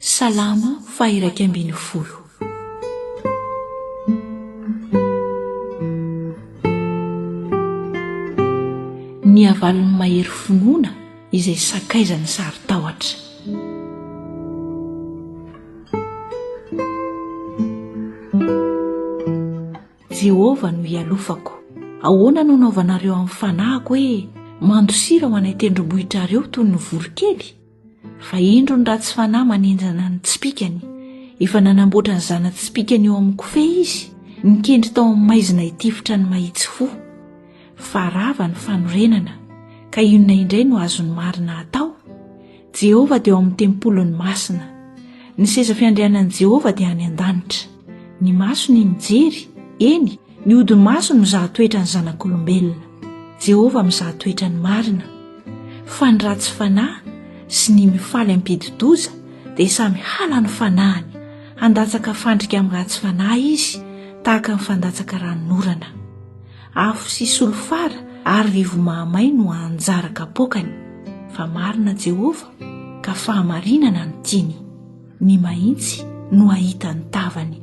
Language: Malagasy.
Salama fahairaiky ambin'ny folo. Ny avalon'ny mahery finoana izay sakaizany sary tahotra. Jehovah no ialofako. Ahoana no naovanareo amin'ny fanahiko hoe mandosira ho anay tendrombohitrareo toy ny vorokely? Fa indro ny ratsy fanahy manenjana ny tspikany, efa nanamboatra ny zana-tspikany eo amin'ny kofehy izy, nikendry tao amin'ny maizina hitifitra ny mahitsy fo. Fa rava ny fanorenana, ka inona indray no azony marina atao? Jehovah dia eo amin'ny tempolony masina. Ny seza fiandrianan'i Jehovah dia any an-danitra. Ny masony mijery, eny, ny odi maso no mizaha toetra ny zanak'olombelona. Jehovah mizaha toetra ny marina. Fa ny ratsy fanahy sy ny mifaly ampidi-doza dia samy hala ny fanahiny. Handatsaka fandrika amin'ny ratsy fanahy izy, tahaka ny fandatsaka ranon'orana. Afo sy solofara ary rivo mahamay no anjara kapokany. Fa marina Jehovah, ka fahamarinana no tiany. Ny mahitsy no ahita ny tavany.